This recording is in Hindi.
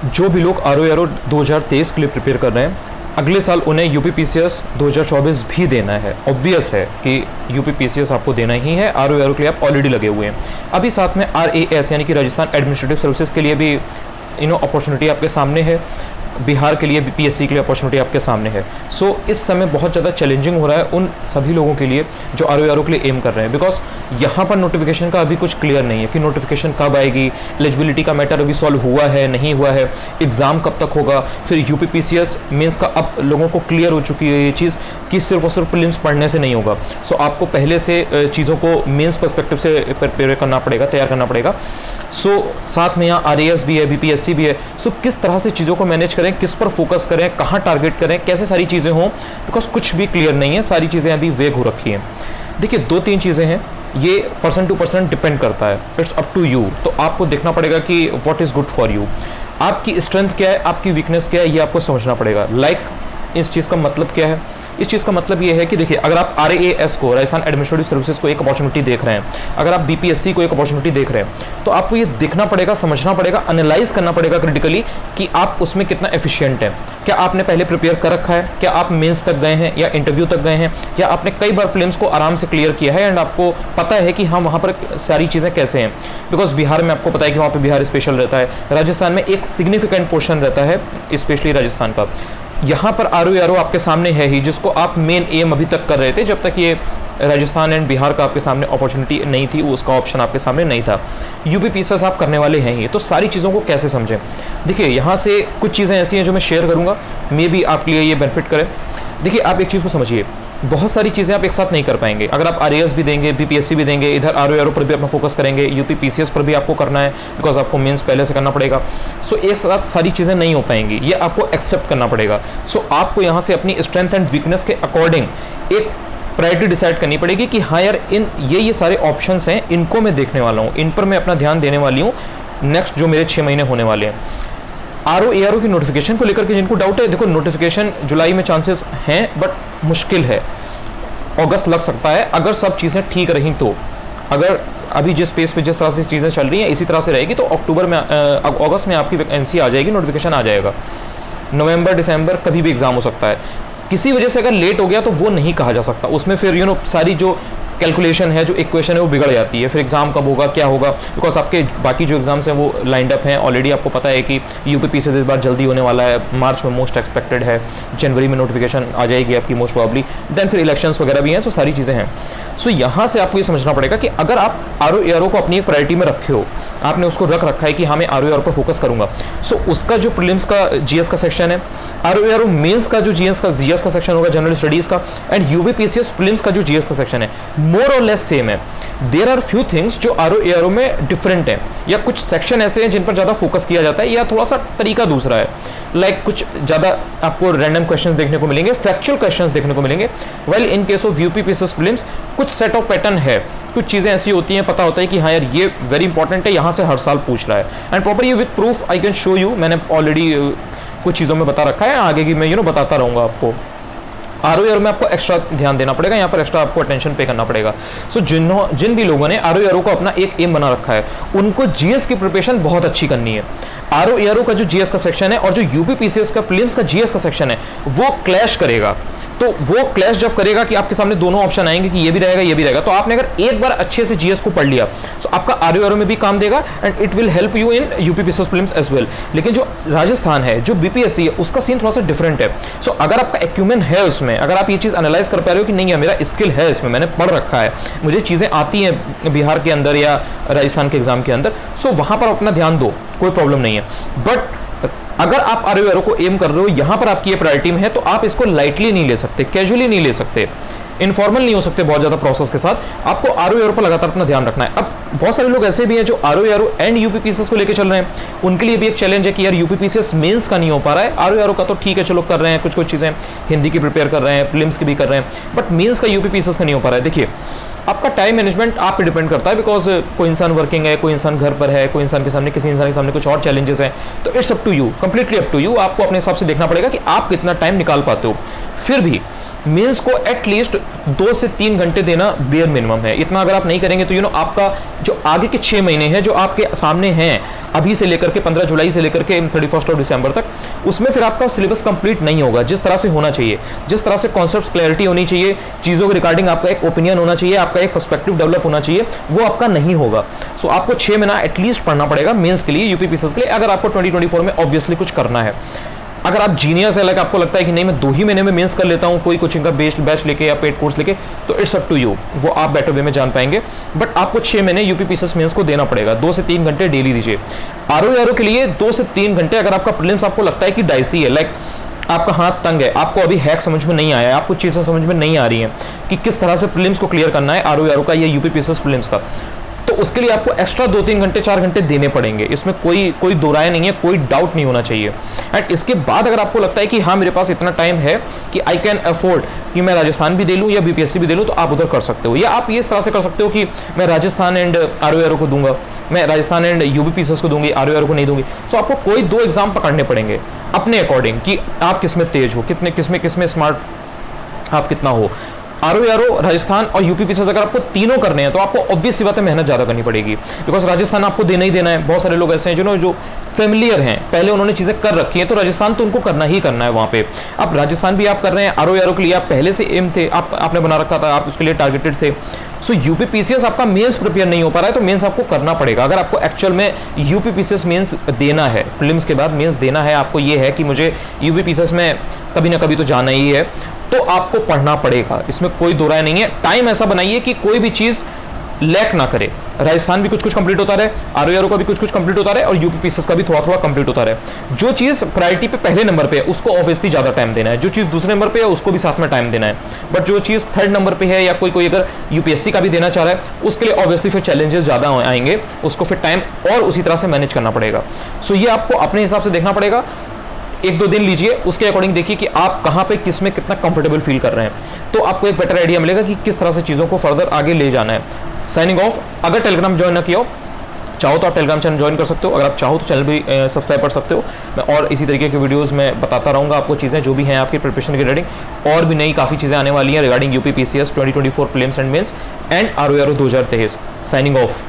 जो भी लोग ROARO 2023 के लिए प्रिपेयर कर रहे हैं, अगले साल उन्हें यूपीपीसीएस 2024 भी देना है। ऑब्वियस है कि यूपीपीसीएस आपको देना ही है, ROARO के लिए आप ऑलरेडी लगे हुए हैं। अभी साथ में RAS यानी कि राजस्थान एडमिनिस्ट्रेटिव सर्विसेज के लिए भी अपॉर्चुनिटी आपके सामने है, बिहार के लिए BPSC के लिए अपॉर्चुनिटी आपके सामने है। सो इस समय बहुत ज़्यादा चैलेंजिंग हो रहा है उन सभी लोगों के लिए जो ROARO के लिए एम कर रहे हैं, बिकॉज यहाँ पर नोटिफिकेशन का अभी कुछ क्लियर नहीं है कि नोटिफिकेशन कब आएगी, एलिजिबिलिटी का मैटर अभी सॉल्व हुआ है नहीं हुआ है, एग्ज़ाम कब तक होगा, फिर यूपीपीसीएस मेंस का अब लोगों को क्लियर हो चुकी है ये चीज़ कि सिर्फ और सिर्फ प्रीलिम्स पढ़ने से नहीं होगा। सो आपको पहले से चीज़ों को मेंस पर्सपेक्टिव से प्रिपेयर करना पड़ेगा, तैयार करना पड़ेगा। सो साथ में यहाँ RAS भी है, BPSC भी है। सो किस तरह से चीज़ों को मैनेज करें, किस पर फोकस करें, कहाँ टारगेट करें, कैसे सारी चीज़ें हों, बिकॉज कुछ भी क्लियर नहीं है, सारी चीज़ें अभी वेग हो रखी हैं। देखिए 2-3 चीज़ें हैं, ये पर्सन टू पर्सन डिपेंड करता है, इट्स अप टू यू। तो आपको देखना पड़ेगा कि what is good for you, आपकी स्ट्रेंथ क्या है, आपकी वीकनेस क्या है, ये आपको समझना पड़ेगा। इस चीज़ का मतलब क्या है? इस चीज़ का मतलब ये है कि देखिए, अगर आप RAS को, राजस्थान एडमिनिस्ट्रेटिव सर्विसेज को एक अपॉर्चुनिटी देख रहे हैं, अगर आप BPSC को एक अपॉर्चुनिटी देख रहे हैं, तो आपको ये देखना पड़ेगा, समझना पड़ेगा, एनालाइज करना पड़ेगा क्रिटिकली कि आप उसमें कितना एफिशिएंट हैं। क्या आपने पहले प्रिपेयर कर रखा है, क्या आप मेंस तक गए हैं या इंटरव्यू तक गए हैं, या आपने कई बार प्रीलिम्स को आराम से क्लियर किया है एंड आपको पता है कि हाँ वहाँ पर सारी चीज़ें कैसे हैं। बिकॉज बिहार में आपको पता है कि वहाँ पर बिहार स्पेशल रहता है, राजस्थान में एक सिग्निफिकेंट पोर्शन रहता है स्पेशली राजस्थान का। यहाँ पर ROARO आपके सामने है ही, जिसको आप मेन एम अभी तक कर रहे थे, जब तक ये राजस्थान एंड बिहार का आपके सामने अपॉर्चुनिटी नहीं थी, उसका ऑप्शन आपके सामने नहीं था। यूपीपीसीएस आप करने वाले हैं ही, तो सारी चीज़ों को कैसे समझें। देखिए यहाँ से कुछ चीज़ें ऐसी हैं जो मैं शेयर करूँगा, मे बी आपके लिए ये बेनिफिट करें। देखिए आप एक चीज़ को समझिए, बहुत सारी चीज़ें आप एक साथ नहीं कर पाएंगे। अगर आप RAS भी देंगे, BPSC भी देंगे, इधर ROARO पर भी अपना फोकस करेंगे, यूपीपीसीएस पर भी आपको करना है, बिकॉज आपको मेंस पहले से करना पड़ेगा। सो एक साथ सारी चीज़ें नहीं हो पाएंगी, ये आपको एक्सेप्ट करना पड़ेगा। सो आपको यहाँ से अपनी स्ट्रेंथ एंड वीकनेस के अकॉर्डिंग एक प्रायोरिटी डिसाइड करनी पड़ेगी कि हाँ यार, ये सारे ऑप्शंस हैं, इनको मैं देखने वाला हूँ, इन पर मैं अपना ध्यान देने वाली हूँ नेक्स्ट जो मेरे 6 महीने होने वाले हैं। ROARO की नोटिफिकेशन को लेकर के जिनको डाउट है, देखो नोटिफिकेशन जुलाई में चांसेस हैं, बट मुश्किल है, अगस्त लग सकता है अगर सब चीज़ें ठीक रहीं तो। अगर अभी जिस पेस पे जिस तरह से चीज़ें चल रही हैं इसी तरह से रहेगी तो अक्टूबर में अगस्त में आपकी वैकेंसी आ जाएगी, नोटिफिकेशन आ जाएगा। नवंबर दिसंबर कभी भी एग्ज़ाम हो सकता है। किसी वजह से अगर लेट हो गया तो वो नहीं कहा जा सकता, उसमें फिर सारी जो कैलकुलेशन है, जो इक्वेशन है वो बिगड़ जाती है, फिर एग्जाम कब होगा, क्या होगा, बिकॉज आपके बाकी जो एग्जाम्स हैं वो लाइंड अप हैं ऑलरेडी। आपको पता है कि यूपीपीसीएस इस बार जल्दी होने वाला है, मार्च में मोस्ट एक्सपेक्टेड है, जनवरी में नोटिफिकेशन आ जाएगी आपकी मोस्ट प्रॉब्ली, देन फिर इलेक्शंस वगैरह भी हैं, सो सारी चीज़ें हैं। सो यहाँ से आपको ये समझना पड़ेगा कि अगर आप ROARO को अपनी एक प्रायोरिटी में रखे हो, आपने उसको रख रखा है कि हाँ मैं ROARO पर फोकस करूंगा, सो उसका जो प्रीलिम्स का GS का सेक्शन है, ROARO मेंस का जो GS का सेक्शन होगा जनरल स्टडीज का, एंड यूपीपीसीएस प्रीलिम्स का जो GS का सेक्शन है, मोर और लेस सेम है। देयर आर फ्यू थिंग्स जो ROARO में डिफरेंट है, या कुछ सेक्शन ऐसे हैं जिन पर ज़्यादा फोकस किया जाता है, या थोड़ा सा तरीका दूसरा है। लाइक कुछ ज़्यादा आपको रैंडम क्वेश्चंस देखने को मिलेंगे, फैक्चुअल क्वेश्चंस देखने को मिलेंगे। Well in case of UPPCS prelims कुछ सेट ऑफ पैटर्न है, कुछ चीज़ें ऐसी होती हैं, पता होता है कि हाँ यार ये वेरी इंपॉर्टेंट है, यहाँ से हर साल पूछ रहा है, एंड प्रॉपर ये with proof I can show you. मैंने ऑलरेडी कुछ चीज़ों में बता रखा है, आगे की मैं बताता रहूँगा आपको। ROARO में आपको एक्स्ट्रा ध्यान देना पड़ेगा, यहाँ पर एक्स्ट्रा आपको अटेंशन पे करना पड़ेगा। सो जिन भी लोगों ने ROARO को अपना एक एम बना रखा है, उनको GS की प्रिपरेशन बहुत अच्छी करनी है। ROARO का जो GS का सेक्शन है और जो यूपीपीसीएस का प्रीलिम्स का GS का सेक्शन है वो क्लैश करेगा। तो वो क्लैश जब करेगा कि आपके सामने दोनों ऑप्शन आएंगे कि ये भी रहेगा ये भी रहेगा, तो आपने अगर एक बार अच्छे से GS को पढ़ लिया तो आपका ROARO में भी काम देगा and it will help you in UPPCS prelims as well. लेकिन जो राजस्थान है, जो BPSC है, उसका सीन थोड़ा सा डिफरेंट है। सो अगर आपका एक्यूमेंट है उसमें, अगर आप ये चीज़ एनालाइज कर पा रहे हो कि नहीं है मेरा स्किल है इसमें, मैंने पढ़ रखा है, मुझे चीज़ें आती हैं बिहार के अंदर या राजस्थान के एग्जाम के अंदर, सो वहाँ पर अपना ध्यान दो, कोई प्रॉब्लम नहीं है। बट अगर आप ROARO को एम कर रहे हो, यहाँ पर आपकी ये प्रायोरिटी में है, तो आप इसको लाइटली नहीं ले सकते, कैजुअली नहीं ले सकते, इनफॉर्मल नहीं हो सकते बहुत ज़्यादा प्रोसेस के साथ। आपको ROARO पर लगातार अपना ध्यान रखना है। अब बहुत सारे लोग ऐसे भी हैं जो ROARO एंड यूपीपीसीएस को लेकर चल रहे हैं, उनके लिए भी एक चैलेंज है कि यार यूपीपीसीएस मेंस का नहीं हो पा रहा है, ROARO का तो ठीक है चलो कर रहे हैं, कुछ चीज़ें हिंदी की प्रिपेयर कर रहे हैं, प्रीलिम्स की भी कर रहे हैं, बट मेंस का यूपीपीसीएस का नहीं हो पा रहा है। देखिए आपका टाइम मैनेजमेंट आप पे डिपेंड करता है, बिकॉज कोई इंसान वर्किंग है, कोई इंसान घर पर है, कोई इंसान के सामने किसी इंसान के सामने कुछ और चैलेंजेस हैं, तो it's up to you, completely up to you. आपको अपने हिसाब से देखना पड़ेगा कि आप कितना टाइम निकाल पाते हो। फिर भी मेंस को एटलीस्ट 2 से 3 घंटे देना बेयर मिनिमम है। इतना अगर आप नहीं करेंगे तो आपका जो आगे के 6 महीने हैं जो आपके सामने हैं, अभी से लेकर के 15 जुलाई से लेकर के 31 दिसंबर तक, उसमें फिर आपका सिलेबस कंप्लीट नहीं होगा जिस तरह से होना चाहिए, जिस तरह से कॉन्सेप्ट्स क्लैरिटी होनी चाहिए, चीज़ों के रिगार्डिंग आपका एक ओपिनियन होना चाहिए, आपका एक पर्सपेक्टिव डेवलप होना चाहिए, वो आपका नहीं होगा। सो आपको 6 महीना एटलीस्ट पढ़ना पड़ेगा मेंस के लिए, यूपीपीसीएस के लिए, अगर आपको 2024 में ऑब्वियसली कुछ करना है। अगर आप जीनियस है, लाइक आपको लगता है कि नहीं मैं 2 ही महीने में मेंस कर लेता हूँ कोई कोचिंग का बैच लेके या पेड कोर्स लेके, तो इट्स अप टू यू, वो आप बेटर वे में जान पाएंगे। बट आपको 6 महीने यूपीपीसीएस मेंस को देना पड़ेगा, 2 से 3 घंटे डेली दीजिए। आरओ के लिए 2 से 3 घंटे। अगर आपका प्रीलिम्स आपको लगता है कि डाइसी है, लाइक आपका हाथ तंग है, आपको अभी हैक समझ में नहीं आया है, आपको चीज़ें समझ में नहीं आ रही हैं कि किस तरह से प्रीलिम्स को क्लियर करना है आरओ का या यूपीपीसीएस प्रीलिम्स का, तो उसके लिए आपको एक्स्ट्रा 2-3 घंटे 4 घंटे देने पड़ेंगे। इसमें कोई दो राय नहीं है, कोई डाउट नहीं होना चाहिए। एंड इसके बाद अगर आपको लगता है कि हाँ मेरे पास इतना टाइम है कि आई कैन अफोर्ड कि मैं राजस्थान भी दे लूँ या बीपीएससी भी दे लूँ, तो आप उधर कर सकते हो। या आप ये इस तरह से कर सकते हो कि मैं राजस्थान एंड आरओ को दूंगा, मैं राजस्थान एंड यूपीपीसीएस को दूंगी, आरओ को नहीं दूंगी। सो आपको कोई 2 एग्जाम पकड़ने पड़ेंगे अपने अकॉर्डिंग कि आप किसमें तेज हो, किसमें स्मार्ट आप कितना हो। आरओ राजस्थान और यूपीपीसीएस अगर आपको तीनों करने हैं तो आपको ऑब्वियस सी बात है मेहनत ज़्यादा करनी पड़ेगी, बिकॉज राजस्थान आपको देना ही देना है। बहुत सारे लोग ऐसे हैं जो फेमिलियर हैं, पहले उन्होंने चीज़ें कर रखी हैं, तो राजस्थान तो उनको करना ही करना है वहाँ पे। अब राजस्थान भी आप कर रहे हैं, आरओ के लिए आप पहले से एम थे, आपने बना रखा था, आप उसके लिए टारगेटेड थे। सो यूपीपीसीएस आपका मेंस प्रिपेयर नहीं हो पा रहा है, तो मेंस आपको करना पड़ेगा। अगर आपको एक्चुअल में यूपीपीसीएस मेंस देना है, प्रीलिम्स के बाद मेंस देना है, आपको ये है कि मुझे यूपीपीसीएस में कभी ना कभी तो जाना ही है, तो आपको पढ़ना पड़ेगा, इसमें कोई दो राय नहीं है। टाइम ऐसा बनाइए कि कोई भी चीज़ लैक ना करे। राजस्थान भी कुछ कंप्लीट होता रहे, आरओ का भी कुछ कंप्लीट होता रहे, और यूपीपीसीएस का भी थोड़ा कंप्लीट होता रहे। जो चीज़ प्रायोरिटी पे पहले नंबर पे है उसको ऑब्वियसली ज़्यादा टाइम देना है, जो चीज़ दूसरे नंबर पे है उसको भी साथ में टाइम देना है। बट जो चीज़ 3rd नंबर पे है या कोई अगर यूपीएससी का भी देना चाह रहा है, उसके लिए ऑब्वियसली फिर चैलेंजेस ज़्यादा आएंगे, उसको फिर टाइम और उसी तरह से मैनेज करना पड़ेगा। सो ये आपको अपने हिसाब से देखना पड़ेगा। 1-2 दिन लीजिए, उसके अकॉर्डिंग देखिए कि आप कहाँ पे किस में कितना कंफर्टेबल फील कर रहे हैं, तो आपको एक बेटर आइडिया मिलेगा कि किस तरह से चीज़ों को फर्दर आगे ले जाना है। Signing off. अगर टेलीग्राम ज्वाइन ना किया हो, चाहो तो आप टेलीग्राम चैनल ज्वाइन कर सकते हो, अगर आप चाहो तो चैनल भी सब्सक्राइब कर सकते हो। मैं और इसी तरीके की वीडियोस में बताता रहूँगा आपको चीज़ें जो भी हैं आपकी प्रिपरेशन के रिगार्डिंग, और भी नई काफ़ी चीज़ें आने वाली हैं regarding UPPCS 2024 prelims and mains and RO 2023। Signing of.